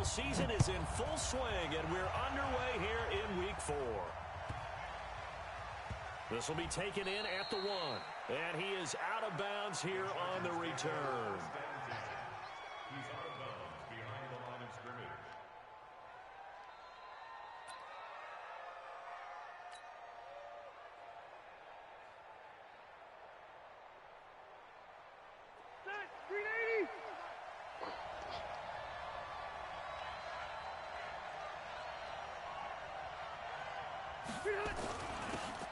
season is in full swing, and we're underway here in Week 4. This will be taken in at the 1, and he is out of bounds here on the return. He's out of bounds behind the line of scrimmage.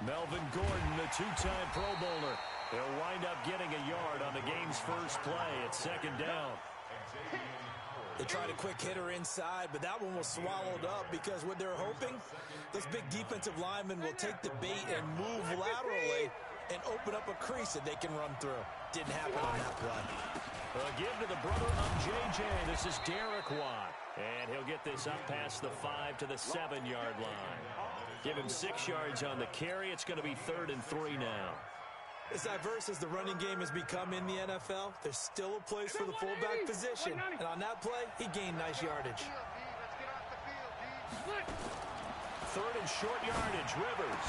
Melvin Gordon, the two-time Pro Bowler. He'll wind up getting a yard on the game's first play at second down. They tried a quick hitter inside, but that one was swallowed up because what they're hoping, those big defensive linemen will take the bait and move laterally and open up a crease that they can run through. Didn't happen on that play. A give to the brother of J.J. This is Derek Watt. And he'll get this up past the 5 to the 7-yard line. Give him 6 yards on the carry. It's going to be 3rd and 3 now. As diverse as the running game has become in the NFL, there's still a place for the fullback position. And on that play, he gained nice yardage. 3rd and short yardage, Rivers.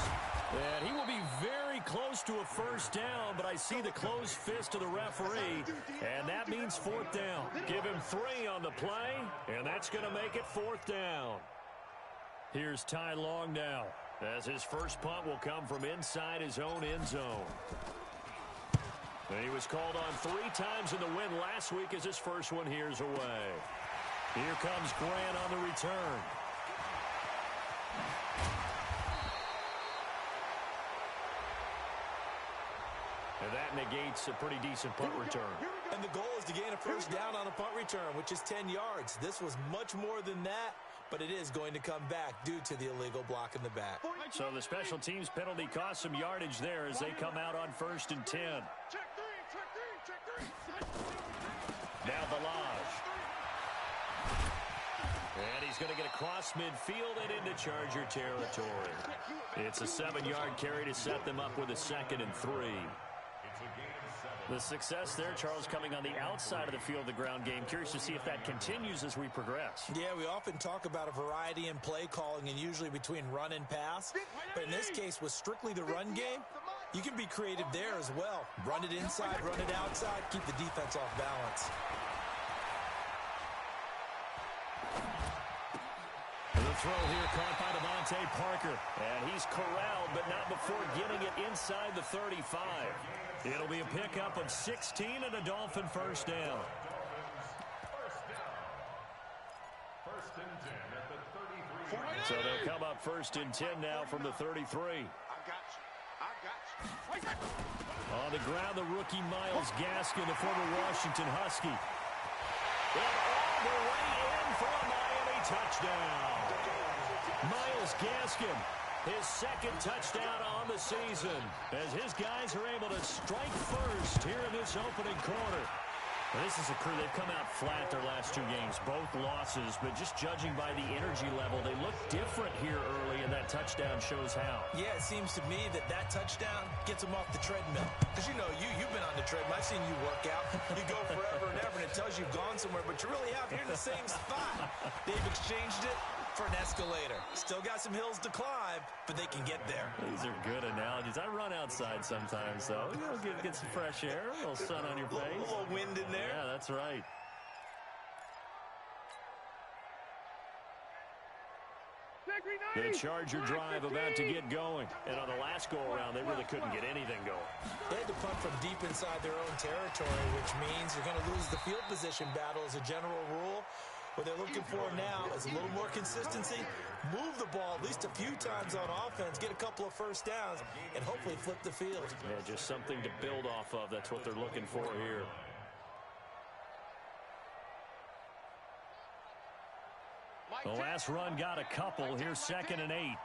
And he will be very close to a first down, but I see the closed fist of the referee, and that means 4th down. Give him 3 on the play, and that's going to make it 4th down. Here's Ty Long now, as his first punt will come from inside his own end zone. And he was called on 3 times in the win last week as his first one here's away. Here comes Grant on the return. And that negates a pretty decent punt return. And the goal is to gain a first down on a punt return, which is 10 yards. This was much more than that, but it is going to come back due to the illegal block in the back. So the special teams penalty cost some yardage there as they come out on 1st and 10. Now Balaj. And he's going to get across midfield and into Charger territory. It's a 7-yard carry to set them up with a 2nd and 3. The success there, Charles, coming on the outside of the field, the ground game. Curious to see if that continues as we progress. Yeah, we often talk about a variety in play calling and usually between run and pass. But in this case, with strictly the run game, you can be creative there as well. Run it inside, run it outside, keep the defense off balance. The throw here caught by Devontae Parker. And he's corralled, but not before getting it inside the 35. It'll be a pickup of 16 and a Dolphin first down. So they'll come up 1st and 10 now from the 33. On the ground, the rookie Myles Gaskin, the former Washington Husky. And all the way in for a Miami touchdown. Myles Gaskin, his 2nd touchdown on the season, as his guys are able to strike first here in this opening quarter. Now, this is a crew, they've come out flat their last 2 games, both losses, but just judging by the energy level, they look different here early, and that touchdown shows how. Yeah, it seems to me that touchdown gets them off the treadmill. Because, you know, you've been on the treadmill. I've seen you work out. You go forever and ever, and it tells you you've gone somewhere, but you really have. You're in the same spot. They've exchanged it for an escalator. Still got some hills to climb, but they can get there. These are good analogies. I run outside sometimes, though. You know, get some fresh air, a little sun on your face. A little wind in there. Yeah, that's right. The Charger drive about to get going. And on the last go-around, they really couldn't get anything going. They had to punt from deep inside their own territory, which means you're going to lose the field position battle as a general rule. What they're looking for now is a little more consistency, move the ball at least a few times on offense, get a couple of first downs, and hopefully flip the field. Yeah, just something to build off of. That's what they're looking for here. The last run got a couple. Here's 2nd and 8.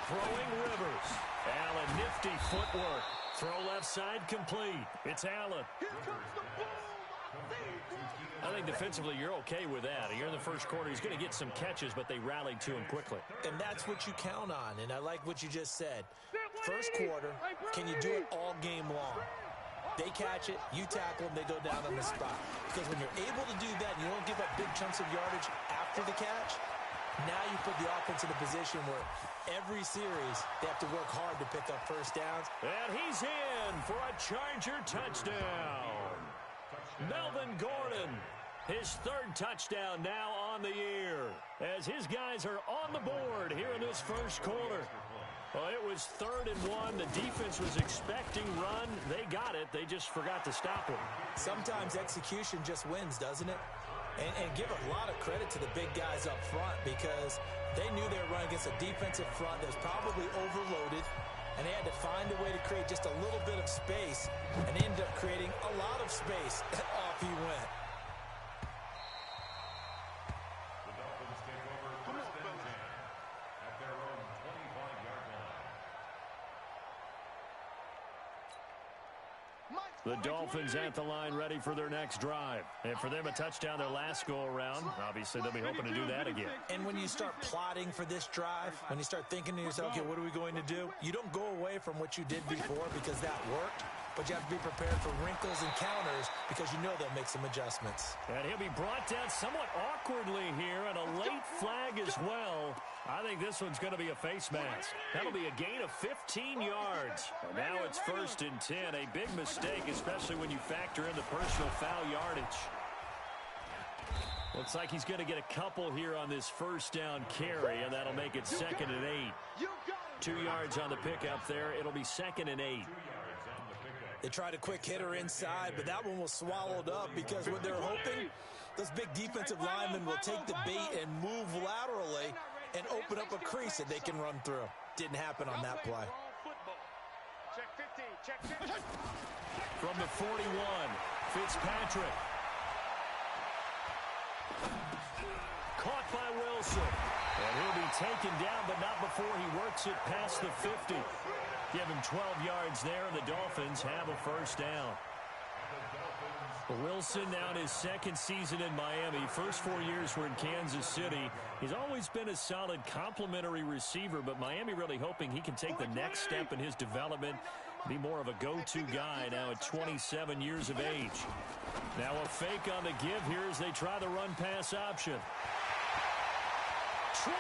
Throwing Rivers. Allen, nifty footwork. Throw left side complete. It's Allen. I think defensively you're okay with that. Here in the first quarter, he's going to get some catches, but they rallied to him quickly. And that's what you count on, and I like what you just said. First quarter, can you do it all game long? They catch it, you tackle them, they go down on the spot. Because when you're able to do that and you don't give up big chunks of yardage after the catch, now you put the offense in a position where every series they have to work hard to pick up first downs. And he's in for a Charger touchdown. Melvin Gordon, his third touchdown now on the year, as his guys are on the board here in this first quarter. Well, it was 3rd and 1. The defense was expecting run. They got it. They just forgot to stop it. Sometimes execution just wins, doesn't it? And give a lot of credit to the big guys up front, because they knew they were running against a defensive front that was probably overloaded, and they had to find a way to create just a little bit of space, and they ended up creating a lot of space. Off he went. The Dolphins take over first and 10 at their own 25-yard line. The Dolphins at the line, ready for their next drive. And for them, a touchdown their last go-around. Obviously, they'll be hoping to do that again. And when you start plotting for this drive, when you start thinking to yourself, okay, what are we going to do? You don't go away from what you did before because that worked. But you have to be prepared for wrinkles and counters because you know they'll make some adjustments. And he'll be brought down somewhat awkwardly here, and a late flag as well. I think this one's going to be a face mask. That'll be a gain of 15 yards. And now it's 1st and 10. A big mistake, especially when you factor in the personal foul yardage. Looks like he's going to get a couple here on this first down carry, and that'll make it 2nd and 8. 2 yards on the pickup there. It'll be 2nd and 8. They tried a quick hitter inside, but that one was swallowed up because what they're hoping, those big defensive linemen will take the bait and move laterally and open up a crease that they can run through. Didn't happen on that play. From the 41, Fitzpatrick. Caught by Wilson. And he'll be taken down, but not before he works it past the 50. Give him 12 yards there, and the Dolphins have a first down. Wilson now in his 2nd season in Miami. First 4 years were in Kansas City. He's always been a solid complementary receiver, but Miami really hoping he can take the next step in his development, be more of a go-to guy now at 27 years of age. Now a fake on the give here as they try the run-pass option. 20!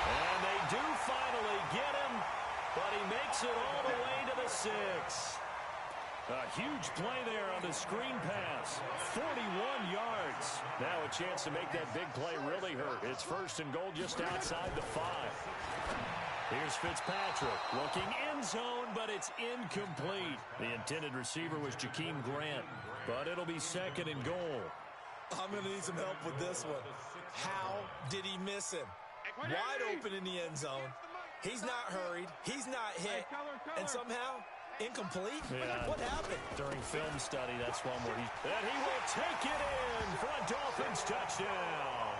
And they do finally get him, but he makes it all the way to the 6. A huge play there on the screen pass. 41 yards. Now a chance to make that big play really hurt. It's 1st and goal just outside the 5. Here's Fitzpatrick looking end zone, but it's incomplete. The intended receiver was Jakeem Grant, but it'll be 2nd and goal. I'm going to need some help with this one. How did he miss him? Wide open in the end zone. He's not hurried. He's not hit. And somehow, incomplete? Yeah. What happened? During film study, that's one where and he will take it in for a Dolphins touchdown.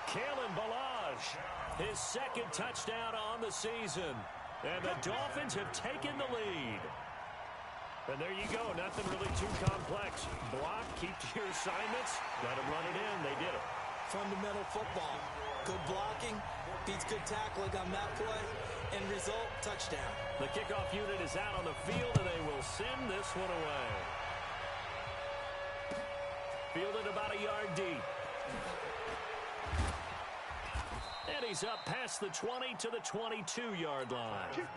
Kalen Ballage, his 2nd touchdown on the season. And the Dolphins have taken the lead. And there you go. Nothing really too complex. Block, keep to your assignments, let them run it in. They did it. Fundamental football. Good blocking, beats good tackling on that play. End result, touchdown. The kickoff unit is out on the field, and they will send this one away. Fielded about a yard deep. And he's up past the 20 to the 22-yard line.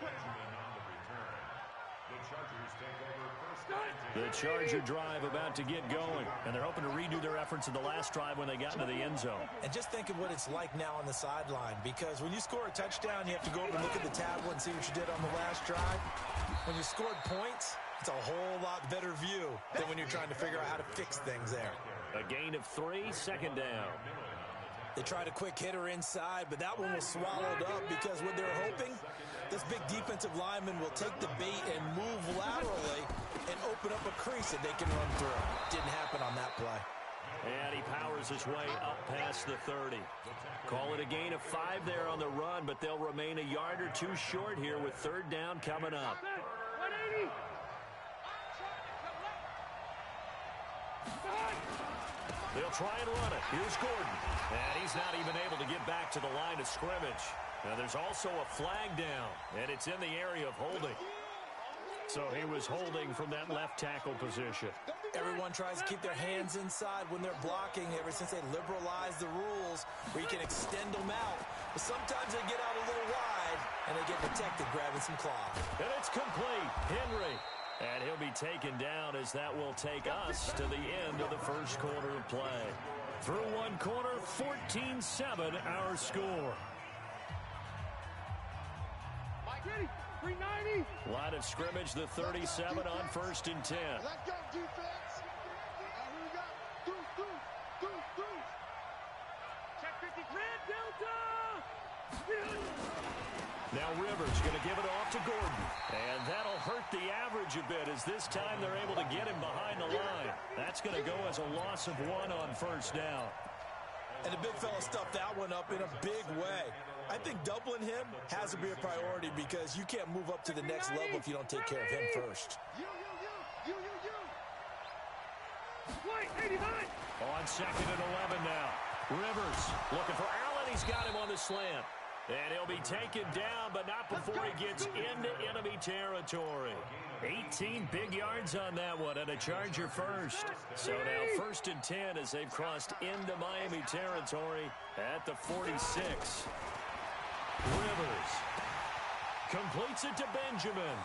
The Charger drive about to get going, and they're hoping to redo their efforts in the last drive when they got into the end zone. And just think of what it's like now on the sideline, because when you score a touchdown, you have to go over and look at the tablet and see what you did on the last drive. When you scored points, it's a whole lot better view than when you're trying to figure out how to fix things there. A gain of 3, 2nd down. They tried a quick hitter inside, but that one was swallowed up because what they're hoping, this big defensive lineman will take the bait and move laterally and open up a crease that they can run through. Didn't happen on that play. And he powers his way up past the 30. Call it a gain of 5 there on the run, but they'll remain a yard or two short here with 3rd down coming up. 180. They'll try and run it. Here's Gordon. And he's not even able to get back to the line of scrimmage. Now there's also a flag down, and it's in the area of holding. So he was holding from that left tackle position. Everyone tries to keep their hands inside when they're blocking ever since they liberalized the rules where you can extend them out. But sometimes they get out a little wide, and they get detected grabbing some cloth. And it's complete. Henry. And he'll be taken down as that will take us to the end of the first quarter of play. Through one quarter, 14-7 our score. Ready, 390. Line of scrimmage, the 37 on 1st and 10. Let's go, defense. Here we go. Do. Check 50. Red Delta. Now Rivers going to give it off to Gordon. And that'll hurt the average a bit as this time they're able to get him behind the line. That's going to go as a loss of 1 on 1st down. And the big fella stuffed that one up in a big way. I think doubling him has to be a priority because you can't move up to the next level if you don't take care of him first. You. Wait, 89. On 2nd and 11 now. Rivers looking for Allen. He's got him on the slant. And he'll be taken down, but not before he gets into enemy territory. 18 big yards on that one, and a Charger first. So now 1st and 10 as they've crossed into Miami territory at the 46. Rivers completes it to Benjamin.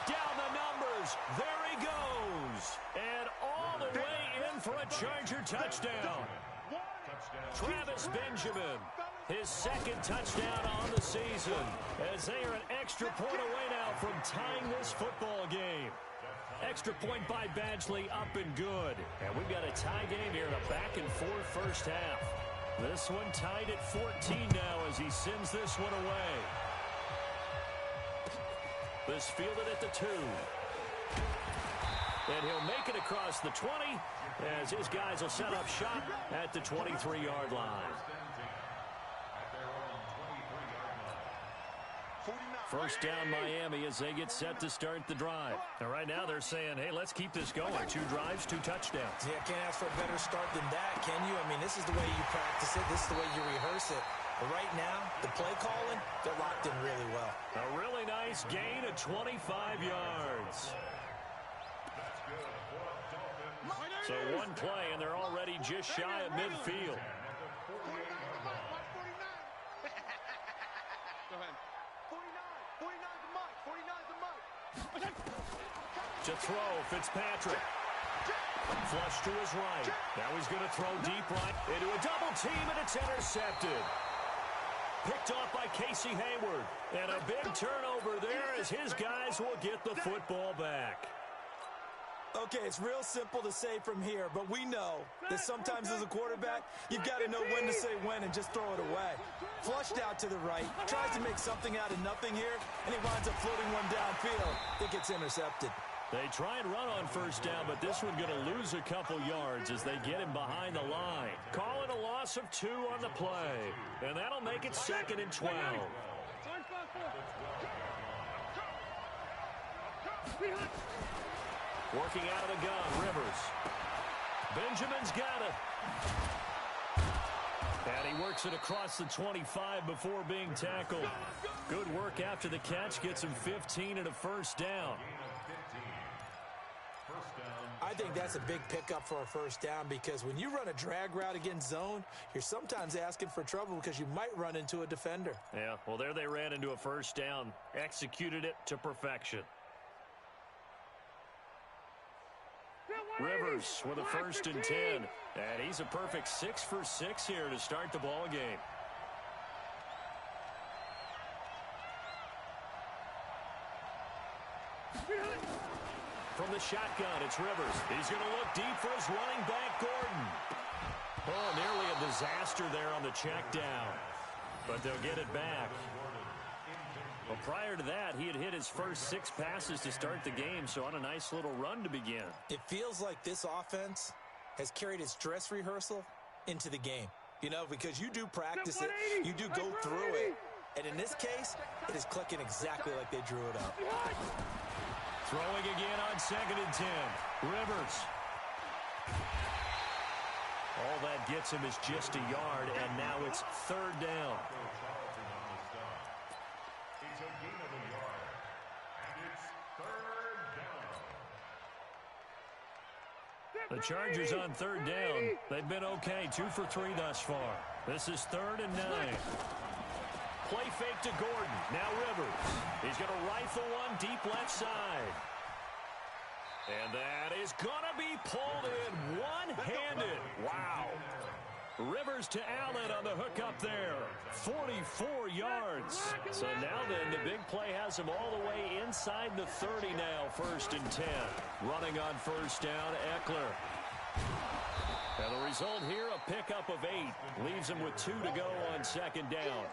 Down the numbers. There he goes. And all the way in for a Charger touchdown. Travis Benjamin, his 2nd touchdown on the season, as they are an extra point away now from tying this football game. Extra point by Badgley, up and good. And we've got a tie game here in a back-and-forth first half. This one tied at 14 now as he sends this one away. This fielded at the 2. And he'll make it across the 20 as his guys will set up shop at the 23-yard line. First down Miami as they get set to start the drive. And right now they're saying, hey, let's keep this going. 2 drives, 2 touchdowns. Yeah, can't ask for a better start than that, can you? I mean, this is the way you practice it. This is the way you rehearse it. But right now, the play calling, they're locked in really well. A really nice gain of 25 yards. So 1 play, and they're already just shy of midfield. To throw, Fitzpatrick. Flush to his right. Now he's going to throw deep right into a double team, and it's intercepted. Picked off by Casey Hayward. And a big turnover there as his guys will get the football back. Okay, it's real simple to say from here, but we know that sometimes as a quarterback, you've got to know when to say when and just throw it away. Flushed out to the right, tries to make something out of nothing here, and he winds up floating one downfield that gets intercepted. They try and run on first down, but this one going to lose a couple yards as they get him behind the line. Call it a loss of 2 on the play, and that'll make it 2nd and 12. Working out of the gun, Rivers. Benjamin's got it. And he works it across the 25 before being tackled. Good work after the catch. Gets him 15 and a first down. I think that's a big pickup for a first down because when you run a drag route against zone, you're sometimes asking for trouble because you might run into a defender. Yeah, well, there they ran into a first down. Executed it to perfection. Rivers with a 1st and 10. And he's a perfect 6 for 6 here to start the ball game. From the shotgun, it's Rivers. He's going to look deep for his running back, Gordon. Oh, nearly a disaster there on the check down. But they'll get it back. Well, prior to that, he had hit his first 6 passes to start the game, so on a nice little run to begin. It feels like this offense has carried its dress rehearsal into the game. You know, because you do practice it, you do go through it, and in this case, it is clicking exactly like they drew it up. Throwing again on 2nd and 10. Rivers. All that gets him is just a yard, and now it's 3rd down. It's a gain of a yard, and it's 3rd down. The Chargers on third down. They've been okay, 2 for 3 thus far. This is 3rd and 9. Play fake to Gordon. Now Rivers. He's going to rifle one deep left side. And that is going to be pulled in one-handed. Wow. Rivers to Allen on the hook up there. 44 yards. So now then, the big play has him all the way inside the 30 now, 1st and 10. Running on 1st down, Eckler. And the result here, a pickup of 8. Leaves him with 2 to go on 2nd down.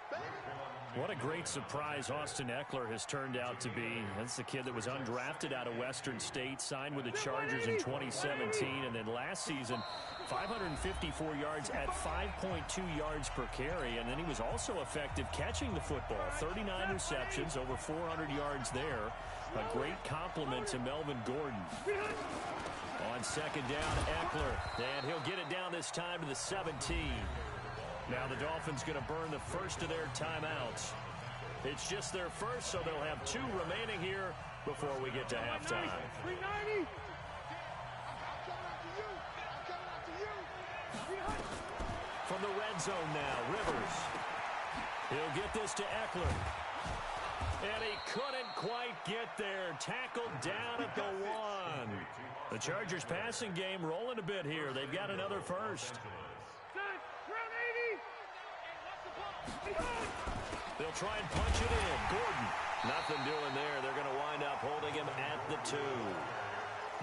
What a great surprise Austin Eckler has turned out to be. That's the kid that was undrafted out of Western State, signed with the Chargers in 2017, and then last season, 554 yards at 5.2 yards per carry, and then he was also effective catching the football. 39 receptions, over 400 yards there. A great compliment to Melvin Gordon. On 2nd down, Eckler, and he'll get it down this time to the 17. Now the Dolphins going to burn the first of their timeouts. It's just their first, so they'll have 2 remaining here before we get to halftime. 390. From the red zone now, Rivers. He'll get this to Eckler. And he couldn't quite get there. Tackled down at the 1. The Chargers passing game rolling a bit here. They've got another first. They'll try and punch it in. Gordon, nothing doing there. They're going to wind up holding him at the 2.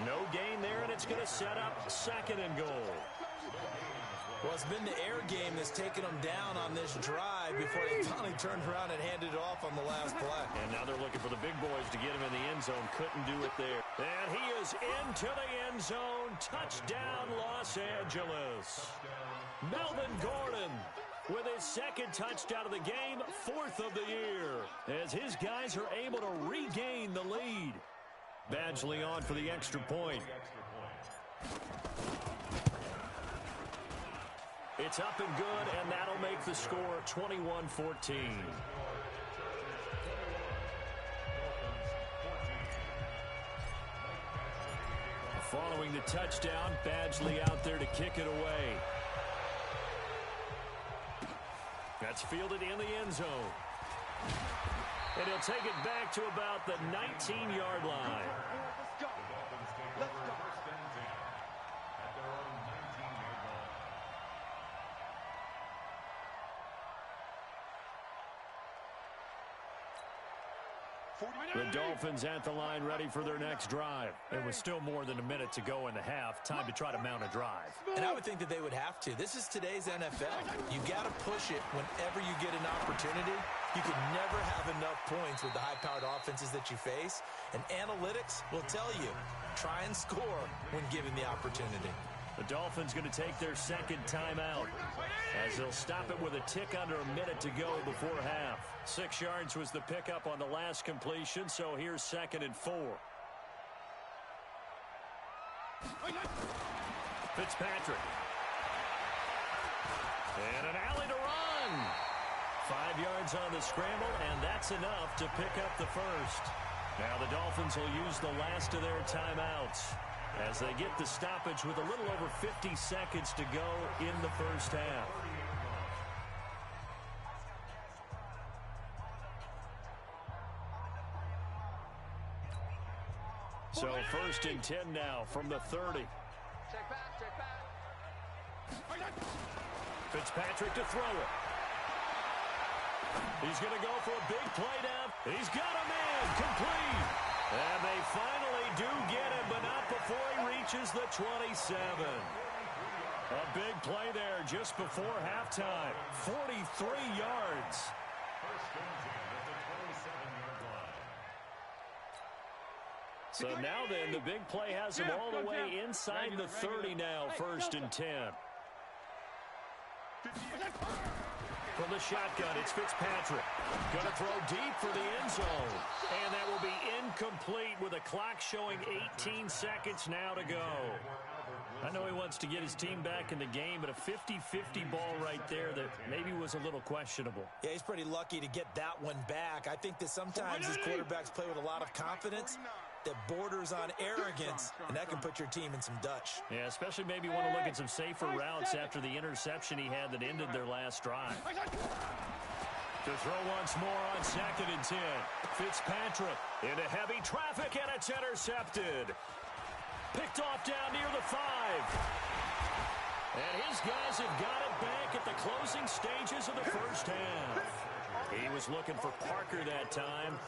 No gain there, and it's going to set up 2nd and goal. Well, it's been the air game that's taken them down on this drive before they finally turned around and handed it off on the last play. And now they're looking for the big boys to get him in the end zone. Couldn't do it there. And he is into the end zone. Touchdown, Los Angeles. Melvin Gordon with his 2nd touchdown of the game, 4th of the year, as his guys are able to regain the lead. Badgley on for the extra point. It's up and good, and that'll make the score 21-14. Following the touchdown, Badgley out there to kick it away. That's fielded in the end zone. And he'll take it back to about the 19-yard line. Let's go. Let's go. The Dolphins at the line, ready for their next drive. It was still more than a minute to go in the half. Time to try to mount a drive. And I would think that they would have to. This is today's NFL. You got to push it whenever you get an opportunity. You can never have enough points with the high-powered offenses that you face. And analytics will tell you, try and score when given the opportunity. The Dolphins going to take their 2nd timeout, as they'll stop it with a tick under a minute to go before half. 6 yards was the pickup on the last completion, so here's 2nd and 4. Fitzpatrick. And an alley to run. 5 yards on the scramble, and that's enough to pick up the first. Now the Dolphins will use the last of their timeouts as they get the stoppage with a little over 50 seconds to go in the first half. So 1st and 10 now from the 30. Check back, check back. Fitzpatrick to throw it. He's going to go for a big play down. He's got him in, complete. And they finally do get him, but not before he reaches the 27. A big play there just before halftime. 43 yards. So now then, the big play has him all the way inside the 30 now, 1st and 10. From the shotgun, it's Fitzpatrick. Going to throw deep for the end zone. And that will be incomplete with a clock showing 18 seconds now to go. I know he wants to get his team back in the game, but a 50-50 ball right there that maybe was a little questionable. Yeah, he's pretty lucky to get that one back. I think that sometimes these quarterbacks play with a lot of confidence. that borders on arrogance, and that can put your team in some Dutch. Yeah, especially maybe want to look at some safer routes after the interception he had that ended their last drive. To throw once more on 2nd and 10. Fitzpatrick into heavy traffic, and it's intercepted. Picked off down near the 5. And his guys have got it back at the closing stages of the first half. He was looking for Parker that time.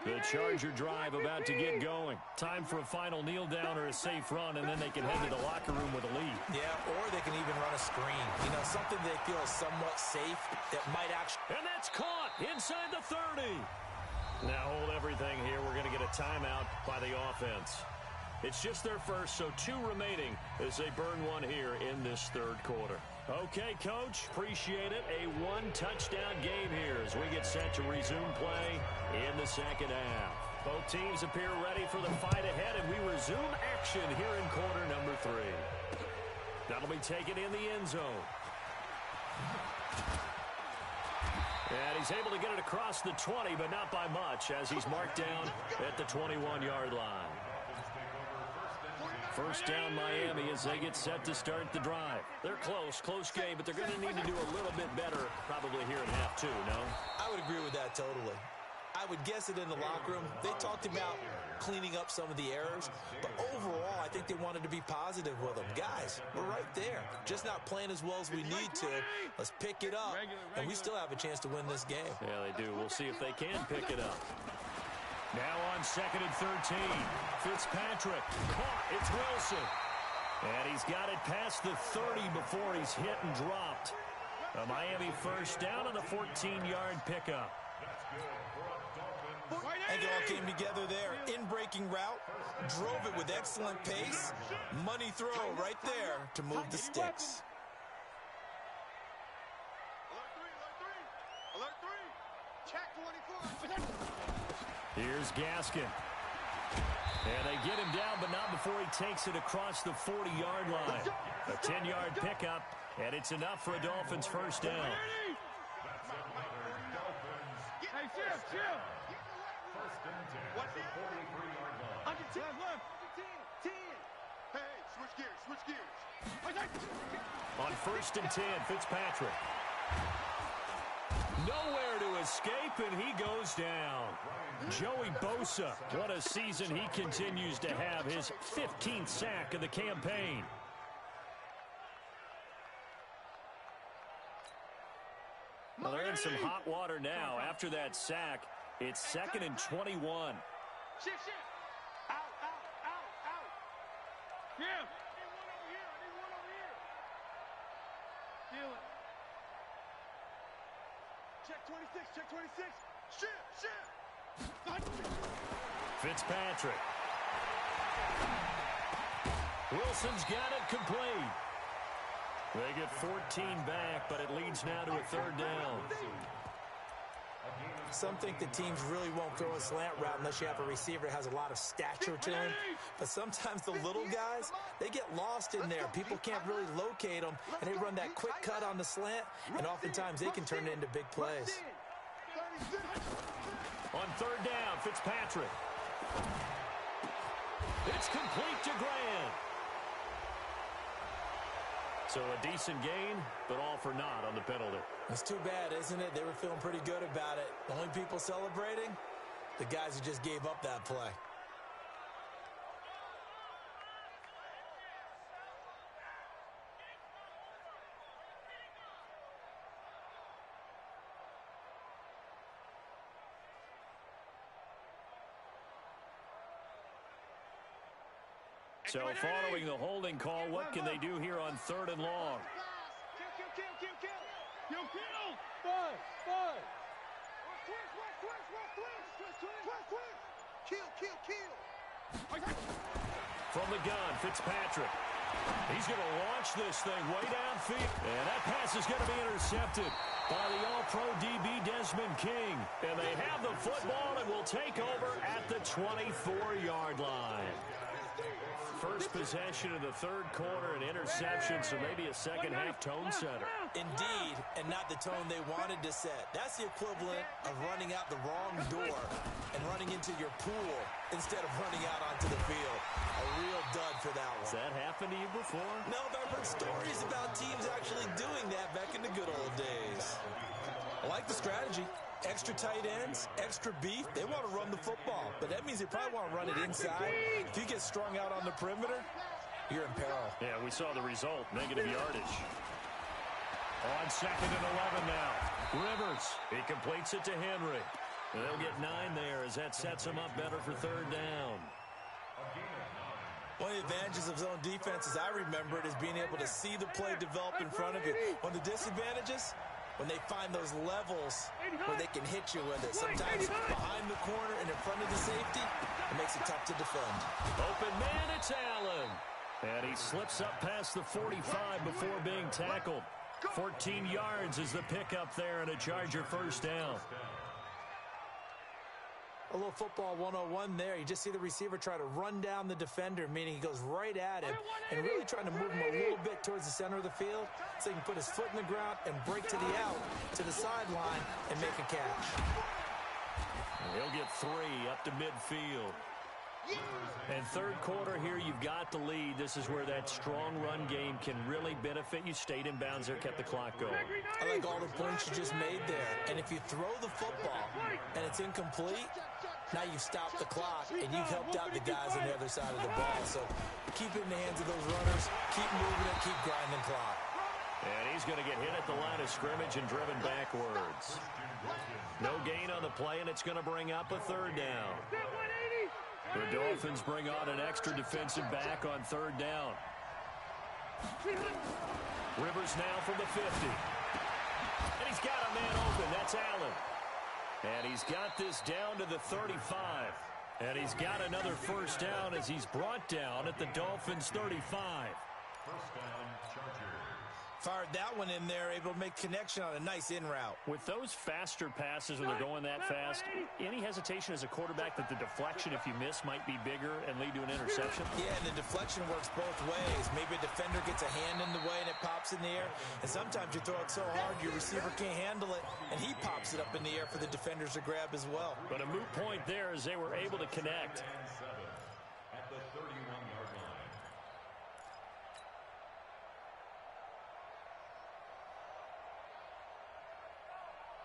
The Charger drive about to get going. Time for a final kneel down or a safe run, and then they can head to the locker room with a lead. Yeah, or they can even run a screen. You know, something they feel is somewhat safe that might actually... And that's caught inside the 30. Now hold everything here. We're going to get a timeout by the offense. It's just their first, so 2 remaining as they burn one here in this third quarter. Okay, Coach, appreciate it. A 1-touchdown game here as we get set to resume play in the second half. Both teams appear ready for the fight ahead, and we resume action here in quarter number 3. That'll be taken in the end zone. And he's able to get it across the 20, but not by much, as he's marked down at the 21-yard line. First down, Miami, as they get set to start the drive. They're close game, but they're going to need to do a little bit better probably here in half 2, no? I would agree with that totally. I would guess it in the locker room. They talked about cleaning up some of the errors, but overall, I think they wanted to be positive with them. Guys, we're right there. Just not playing as well as we need to. Let's pick it up, and we still have a chance to win this game. Yeah, they do. We'll see if they can pick it up. Now on 2nd and 13. Fitzpatrick caught. It's Wilson. And he's got it past the 30 before he's hit and dropped. A Miami first down on the 14-yard pickup. And it all came together there. In-breaking route. Drove it with excellent pace. Money throw right there to move the sticks. Alert 3. Check 24. Here's Gaskin. And they get him down, but not before he takes it across the 40-yard line. A 10-yard pickup, and it's enough for a Dolphins first down. Hey, chill. First and 10 at the 43-yard line. Under 10, left. 10. Hey, switch gears. On first and 10, Fitzpatrick. Nowhere to escape, and he goes down. Joey Bosa, what a season he continues to have, his 15th sack of the campaign. Well, they're in some hot water now. After that sack, it's 2nd and 21. Shift. Out. Yeah. I need one over here. Feel it. Check 26. Shift. Fitzpatrick. Wilson's got it complete. They get 14 back, but it leads now to a third down. Some think the teams really won't throw a slant route unless you have a receiver that has a lot of stature to him. But sometimes the little guys, they get lost in there. People can't really locate them, and they run that quick cut on the slant, and oftentimes they can turn it into big plays. On third down, Fitzpatrick. It's complete to Grant. So a decent gain, but all for naught on the penalty. It's too bad, isn't it? They were feeling pretty good about it. The only people celebrating, the guys who just gave up that play. So following the holding call, what can they do here on 3rd and long? From the gun, Fitzpatrick. He's going to launch this thing way downfield. And that pass is going to be intercepted by the All-Pro DB Desmond King. And they have the football and will take over at the 24-yard line. First possession of the third quarter, an interception, so maybe a second-half tone setter. Indeed, and not the tone they wanted to set. That's the equivalent of running out the wrong door and running into your pool instead of running out onto the field. A real dud for that one. Has that happened to you before? No, but I've heard stories about teams actually doing that back in the good old days. I like the strategy. Extra tight ends, extra beef. They want to run the football, but that means they probably want to run it inside. If you get strung out on the perimeter, you're in peril. Yeah, we saw the result, negative yardage. On 2nd and 11 now. Rivers, he completes it to Henry. And they'll get 9 there as that sets him up better for third down. One of the advantages of zone defense, as I remember it, is being able to see the play develop in front of you. One of the disadvantages, when they find those levels where they can hit you with it. Sometimes behind the corner and in front of the safety, it makes it tough to defend. Open man, it's Allen. And he slips up past the 45 before being tackled. 14 yards is the pickup there and a Charger first down. A little football 101 there. You just see the receiver try to run down the defender, meaning he goes right at him and really trying to move him a little bit towards the center of the field so he can put his foot in the ground and break to the out, to the sideline, and make a catch. He'll get 3 up to midfield. And third quarter here, you've got the lead. This is where that strong run game can really benefit you. Stayed in bounds there, kept the clock going. I like all the points you just made there. And if you throw the football and it's incomplete, now you've stopped the clock and you've helped out the guys on the other side of the ball. So keep it in the hands of those runners. Keep moving it. Keep grinding clock. And he's going to get hit at the line of scrimmage and driven backwards. No gain on the play, and it's going to bring up a third down. The Dolphins bring on an extra defensive back on third down. Rivers now from the 50. And he's got a man open. That's Allen. And he's got this down to the 35. And he's got another first down as he's brought down at the Dolphins' 35. First down, Chargers. Fired that one in there, able to make connection on a nice in route. With those faster passes when they're going that fast, any hesitation as a quarterback that the deflection, if you miss, might be bigger and lead to an interception? Yeah, and the deflection works both ways. Maybe a defender gets a hand in the way and it pops in the air. And sometimes you throw it so hard your receiver can't handle it, and he pops it up in the air for the defenders to grab as well. But a moot point there as they were able to connect. At the 31-yard line.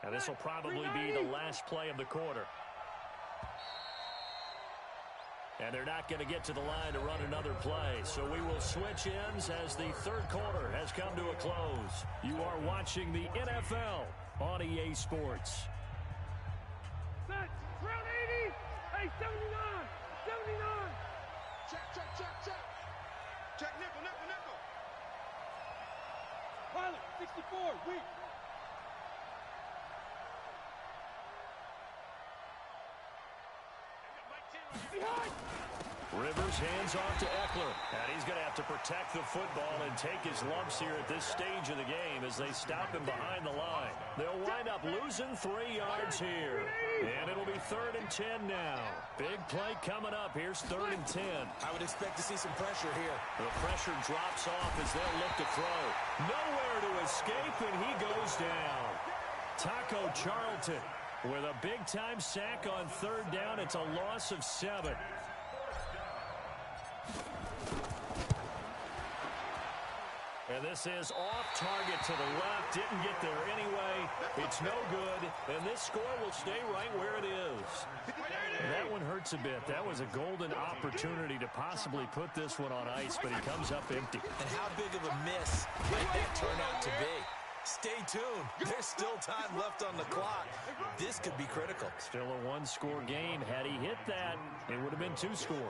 Now this will probably be the last play of the quarter. And they're not going to get to the line to run another play. So we will switch ends as the third quarter has come to a close. You are watching the NFL on EA Sports. Set. Round 80. Hey, 79. 79. Check. Check nickel. Pilot, 64. Weak. Behind. Rivers hands off to Eckler. And he's going to have to protect the football and take his lumps here at this stage of the game as they stop him behind the line. They'll wind up losing 3 yards here. And it'll be 3rd and 10 now. Big play coming up. Here's 3rd and 10. I would expect to see some pressure here. The pressure drops off as they'll look to throw. Nowhere to escape, and he goes down. Taco Charlton with a big-time sack on 3rd down. It's a loss of 7. And this is off target to the left. Didn't get there anyway. It's no good. And this score will stay right where it is. That one hurts a bit. That was a golden opportunity to possibly put this one on ice, but he comes up empty. And how big of a miss might that turn out to be? Stay tuned. There's still time left on the clock. This could be critical. Still a 1-score game. Had he hit that, it would have been 2 scores.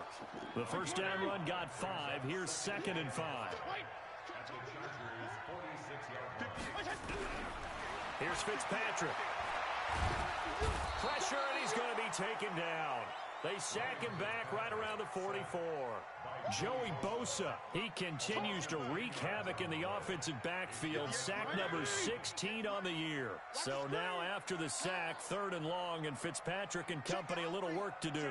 The first down run got 5. Here's 2nd and 5. Here's Fitzpatrick. Pressure, and he's going to be taken down. They sack him back right around the 44. Joey Bosa, he continues to wreak havoc in the offensive backfield. Sack number 16 on the year. So now after the sack, 3rd and long, and Fitzpatrick and company a little work to do.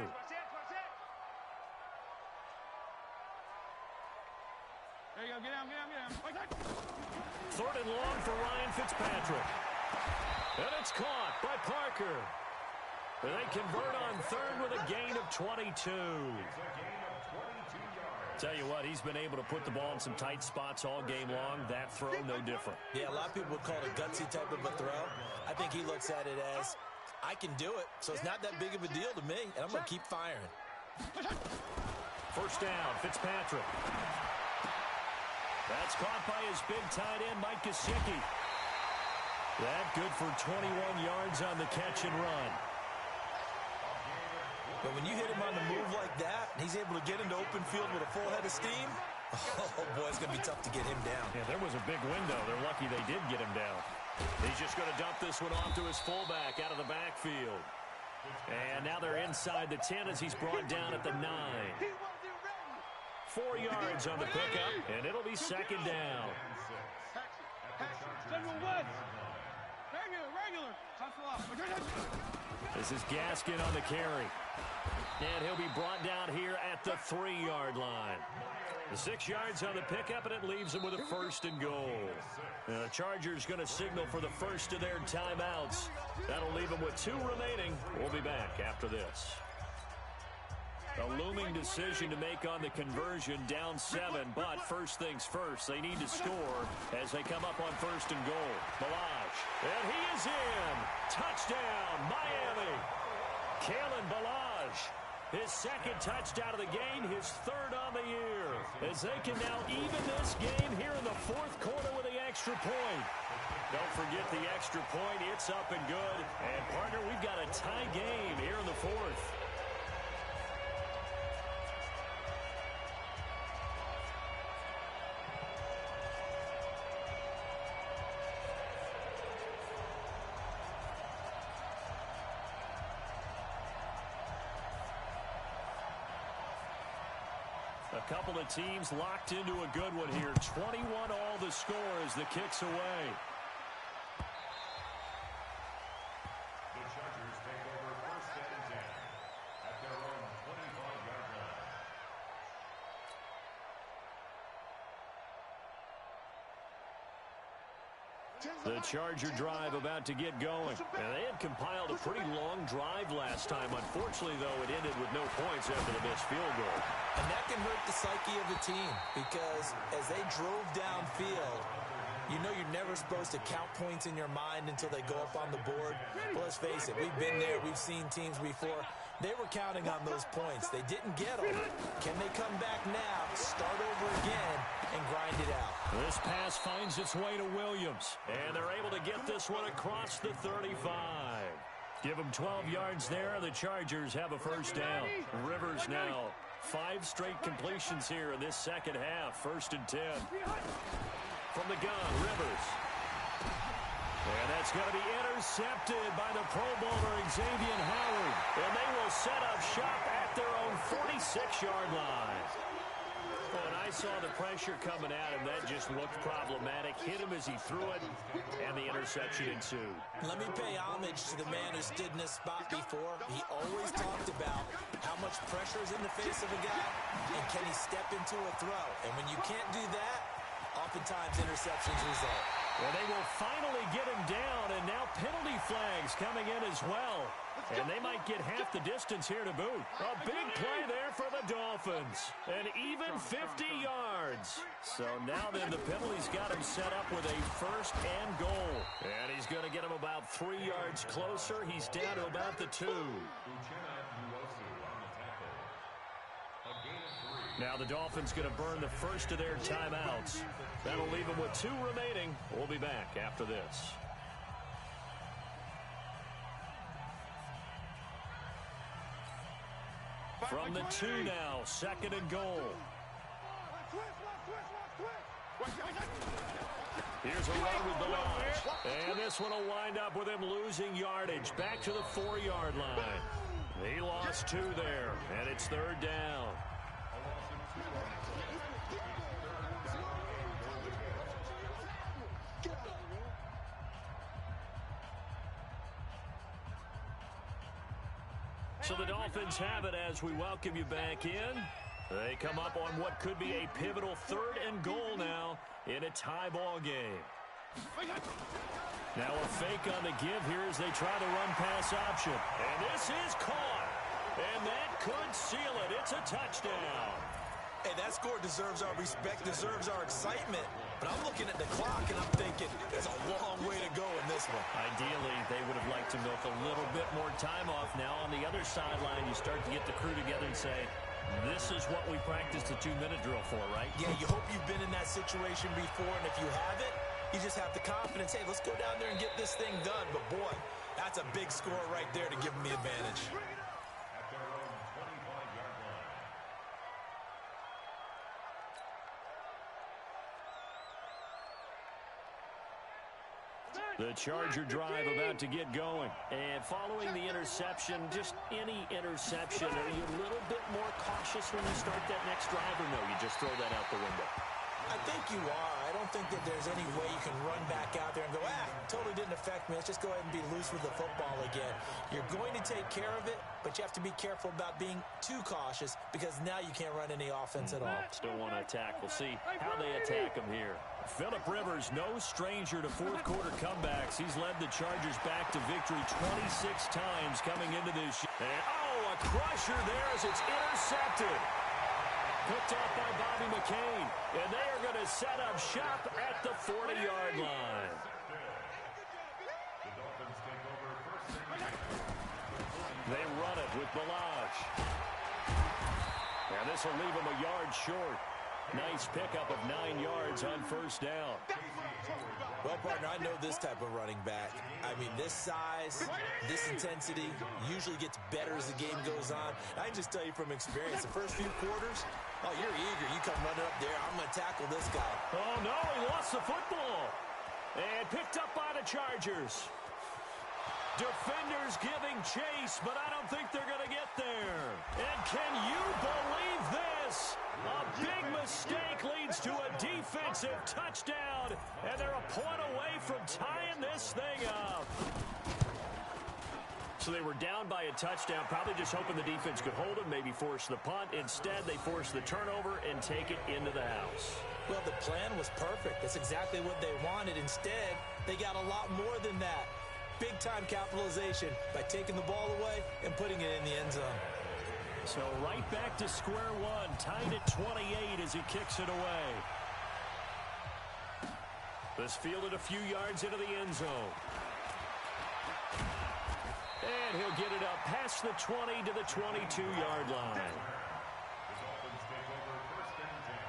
There you go. Get down, get down, get down. Like that. Third and long for Ryan Fitzpatrick. And it's caught by Parker. And they convert on third with a gain of 22. Tell you what, he's been able to put the ball in some tight spots all game long. That throw, no different. Yeah, a lot of people would call it a gutsy type of a throw. I think he looks at it as, I can do it, so it's not that big of a deal to me, and I'm going to keep firing. First down, Fitzpatrick. That's caught by his big tight end, Mike Gesicki. That good for 21 yards on the catch and run. But when you hit him on the move like that, and he's able to get into open field with a full head of steam, oh, boy, it's going to be tough to get him down. Yeah, there was a big window. They're lucky they did get him down. He's just going to dump this one off to his fullback out of the backfield. And now they're inside the 10 as he's brought down at the 9. 4 yards on the pickup, and it'll be second down. Regular. This is Gaskin on the carry. And he'll be brought down here at the 3-yard line. The 6 yards on the pickup, and it leaves them with a first and goal. The Chargers going to signal for the first of their timeouts. That'll leave them with 2 remaining. We'll be back after this. A looming decision to make on the conversion, down 7, but first things first, they need to score as they come up on first and goal. Balaj, and he is in. Touchdown, Miami. Kalen Balaj, his second touchdown of the game, his third on the year, as they can now even this game here in the fourth quarter with the extra point. Don't forget the extra point. It's up and good. And, partner, we've got a tie game here in the fourth. A couple of teams locked into a good one here. 21 all the score as the kick's away. The Chargers take over first and 10 at their own 25-yard line. The Charger drive about to get going. And they had compiled a pretty long drive last time. Unfortunately, though, it ended with no points after the missed field goal. And that can hurt the psyche of the team because as they drove downfield, you know you're never supposed to count points in your mind until they go up on the board. Well, let's face it, we've been there. We've seen teams before. They were counting on those points. They didn't get them. Can they come back now, start over again, and grind it out? This pass finds its way to Williams, and they're able to get this one across the 35. Give them 12 yards there. The Chargers have a first down. Rivers now 5 straight completions here in this second half. First and 10. From the gun, Rivers. And that's going to be intercepted by the Pro Bowler Xavier Howard. And they will set up shop at their own 46-yard line. And I saw the pressure coming at him. That just looked problematic. Hit him as he threw it, and the interception ensued. Let me pay homage to the man who stood in this spot before. He always talked about how much pressure is in the face of a guy, and can he step into a throw. And when you can't do that, oftentimes interceptions result. Well, they will finally get him down, and now penalty flags coming in as well. And they might get half the distance here to boot. A big play there for the Dolphins. An even 50 yards. So now then the penalty's got him set up with a first and goal. And he's going to get him about 3 yards closer. He's down to about the 2. Now the Dolphins going to burn the first of their timeouts. That'll leave them with 2 remaining. We'll be back after this. From the 2 now, second and goal. Here's a run with Balaj. And this one will wind up with him losing yardage. Back to the 4-yard line. He lost 2 there, and it's third down. So the Dolphins have it as we welcome you back in. They come up on what could be a pivotal 3rd and goal now in a tie ball game. Now a fake on the give here as they try the run-pass option. And this is caught. And that could seal it. It's a touchdown. Hey, that score deserves our respect, deserves our excitement. But I'm looking at the clock, and I'm thinking there's a long way to go in this one. Ideally, they would have liked to milk a little bit more time off. Now on the other sideline, you start to get the crew together and say, this is what we practiced the 2-minute drill for, right? Yeah, you hope you've been in that situation before, and if you haven't, you just have the confidence, hey, let's go down there and get this thing done. But, boy, that's a big score right there to give them the advantage. At their own 25-yard line. The Charger drive about to get going. And following the interception, just any interception, are you a little bit more cautious when you start that next drive, or no, you just throw that out the window? I think you are. I don't think that there's any way you can run back out there and go, totally didn't affect me. Let's just go ahead and be loose with the football again. You're going to take care of it, but you have to be careful about being too cautious because now you can't run any offense at all. Still want to attack. We'll see how they attack him here. Phillip Rivers, no stranger to fourth quarter comebacks. He's led the Chargers back to victory 26 times coming into this year. And, a crusher there as it's intercepted. Picked off by Bobby McCain. And they are going to set up shop at the 40-yard line. The Dolphins take over first and 10. They run it with Balaj. And this will leave him a yard short. Nice pickup of 9 yards on first down. Well, partner, I know this type of running back. I mean, this size, this intensity usually gets better as the game goes on. I can just tell you from experience, the first few quarters, you're eager. You come running up there, I'm going to tackle this guy. Oh, no, he lost the football. And picked up by the Chargers. Defenders giving chase, but I don't think they're going to get there. And can you believe this? A big mistake leads to a defensive touchdown, and they're a point away from tying this thing up. So they were down by a touchdown, probably just hoping the defense could hold them, maybe force the punt. Instead, they forced the turnover and take it into the house. Well, the plan was perfect. That's exactly what they wanted. Instead, they got a lot more than that. Big-time capitalization by taking the ball away and putting it in the end zone. So right back to square one, tied at 28 as he kicks it away. This fielded a few yards into the end zone. And he'll get it up past the 20 to the 22-yard line. The Dolphins take over first and 10.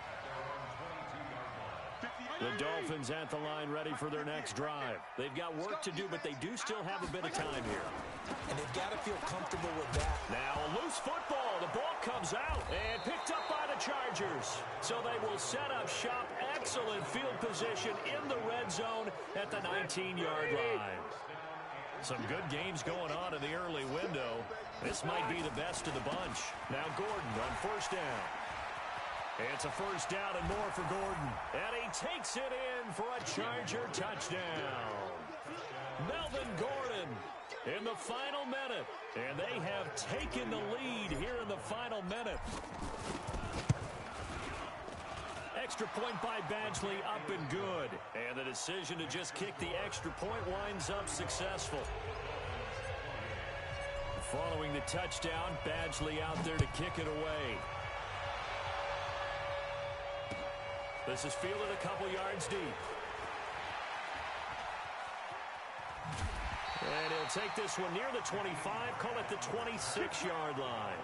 At their own 22-yard line. The Dolphins at the line ready for their next drive. They've got work to do, but they do still have a bit of time here. And they've got to feel comfortable with that. Now a loose football. The ball comes out and picked up by the Chargers. So they will set up shop. Excellent field position in the red zone at the 19-yard line. Some good games going on in the early window. This might be the best of the bunch. Now Gordon on first down. It's a first down and more for Gordon. And he takes it in for a Charger touchdown. Melvin Gordon in the final minute. And they have taken the lead here in the final minute. Extra point by Badgley up and good. And the decision to just kick the extra point winds up successful. Following the touchdown, Badgley out there to kick it away. This is fielded a couple yards deep. And he'll take this one near the 25, call it the 26-yard line.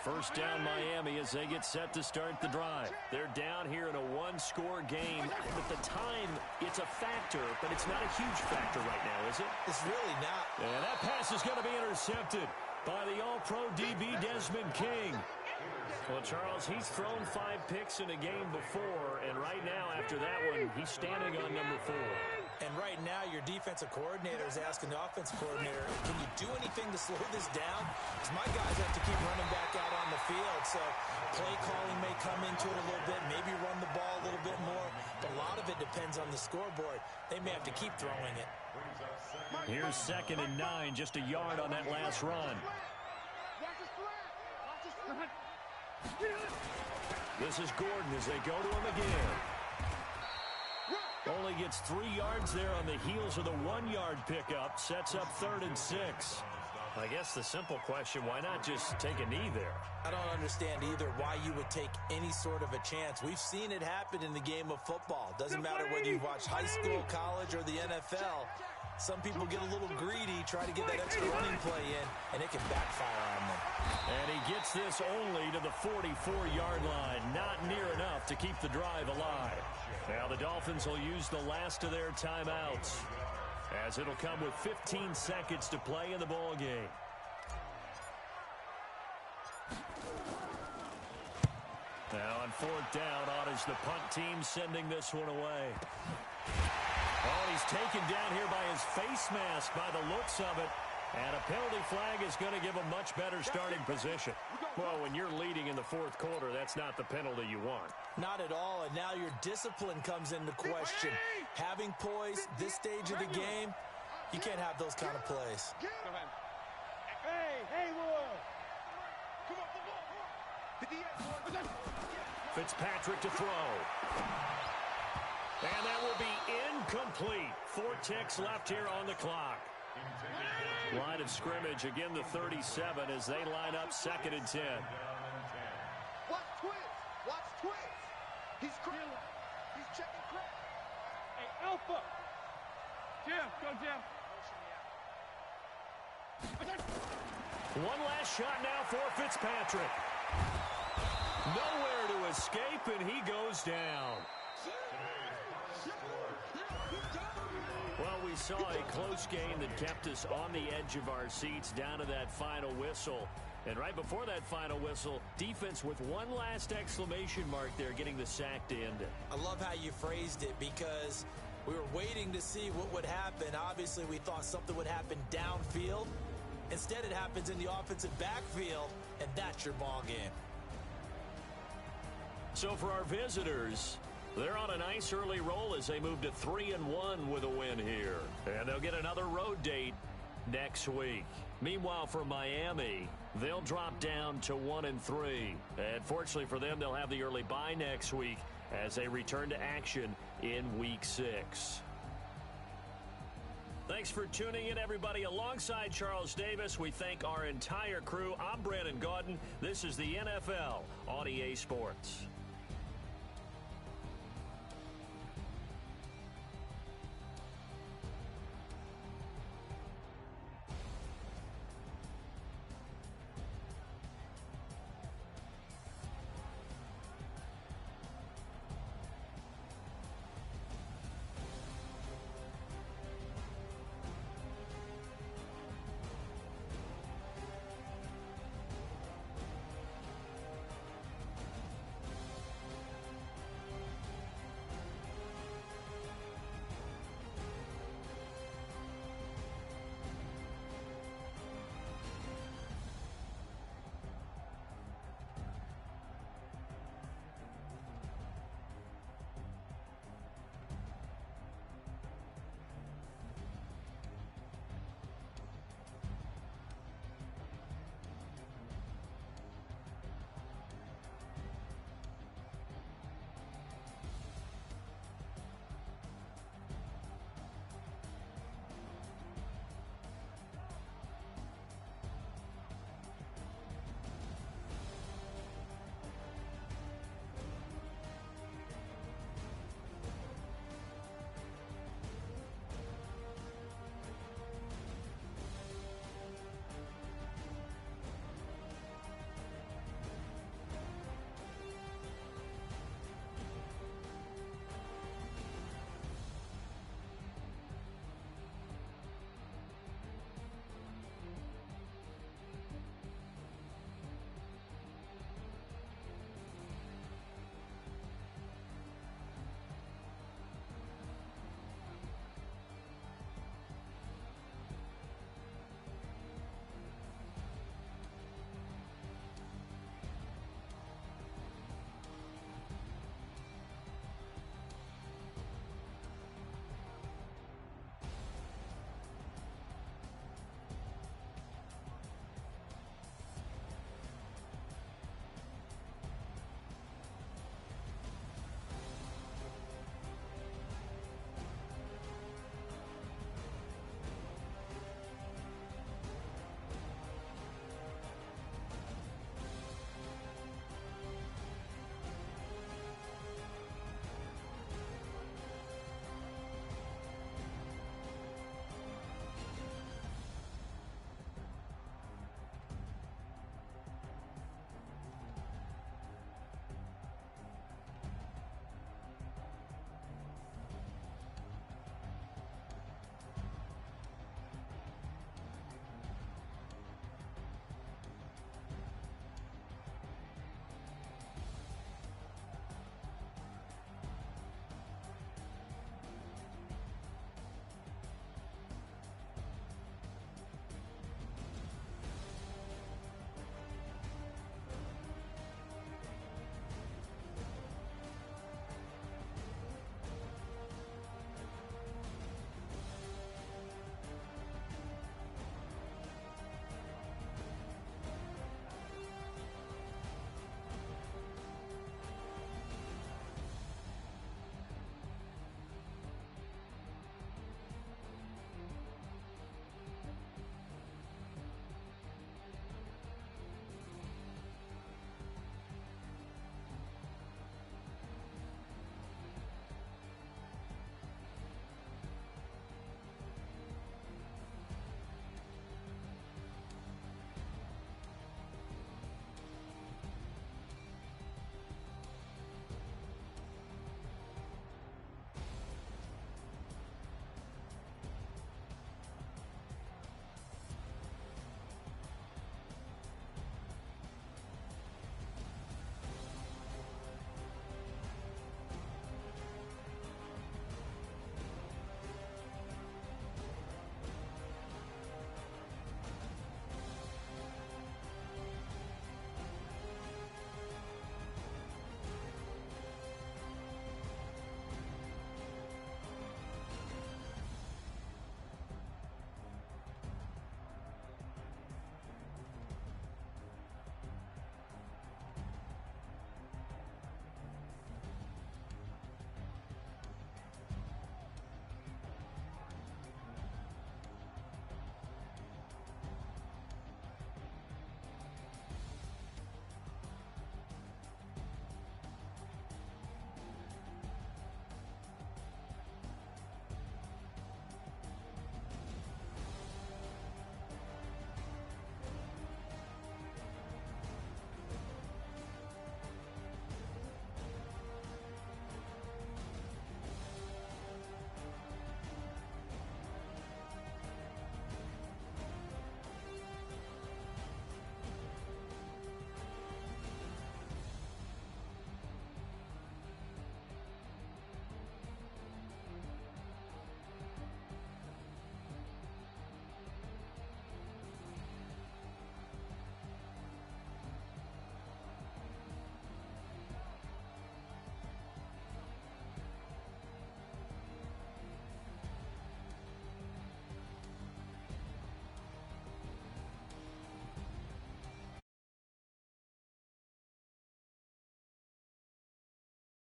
First down Miami as they get set to start the drive. They're down here in a one-score game. At the time, it's a factor, but it's not a huge factor right now, is it? It's really not. And that pass is going to be intercepted by the All-Pro DB Desmond King. Well, Charles, he's thrown 5 picks in a game before, and right now, after that one, he's standing on number 4. And right now, your defensive coordinator is asking the offensive coordinator, can you do anything to slow this down? Because my guys have to keep running back out on the field. So play calling may come into it a little bit, maybe run the ball a little bit more. But a lot of it depends on the scoreboard. They may have to keep throwing it. Here's 2nd and 9, just a yard on that last run. This is Gordon as they go to him again. Only gets 3 yards there on the heels of the 1-yard pickup. Sets up 3rd and 6. I guess the simple question, why not just take a knee there? I don't understand either why you would take any sort of a chance. We've seen it happen in the game of football. Doesn't matter whether you've watched high school, college, or the NFL. Some people get a little greedy, try to get that extra running play in, and it can backfire on them. And he gets this only to the 44-yard line. Not near enough to keep the drive alive. Now the Dolphins will use the last of their timeouts, as it'll come with 15 seconds to play in the ball game. Now on 4th down, on is the punt team sending this one away. Oh, he's taken down here by his face mask by the looks of it. And a penalty flag is going to give a much better starting position. Well, when you're leading in the 4th quarter, that's not the penalty you want. Not at all, and now your discipline comes into question. Having poise this stage of the game, you can't have those kind of plays. Hey, Will. Come on. Fitzpatrick to throw. And that will be incomplete. 4 ticks left here on the clock. Line of scrimmage, again the 37 as they line up 2nd and 10. Watch twins. He's checking Chris. Hey, Alpha. Jim, go Jim. One last shot now for Fitzpatrick. Nowhere to escape, and he goes down. Well, we saw a close game that kept us on the edge of our seats down to that final whistle. And right before that final whistle, defense with one last exclamation mark there, getting the sack to end it. I love how you phrased it, because we were waiting to see what would happen. Obviously, we thought something would happen downfield. Instead, it happens in the offensive backfield, and that's your ball game. So for our visitors, they're on a nice early roll as they move to 3-1 with a win here. And they'll get another road date next week. Meanwhile, for Miami, they'll drop down to 1-3. And fortunately for them, they'll have the early bye next week as they return to action in Week 6. Thanks for tuning in, everybody. Alongside Charles Davis, we thank our entire crew. I'm Brandon Gaudin. This is the NFL on EA Sports.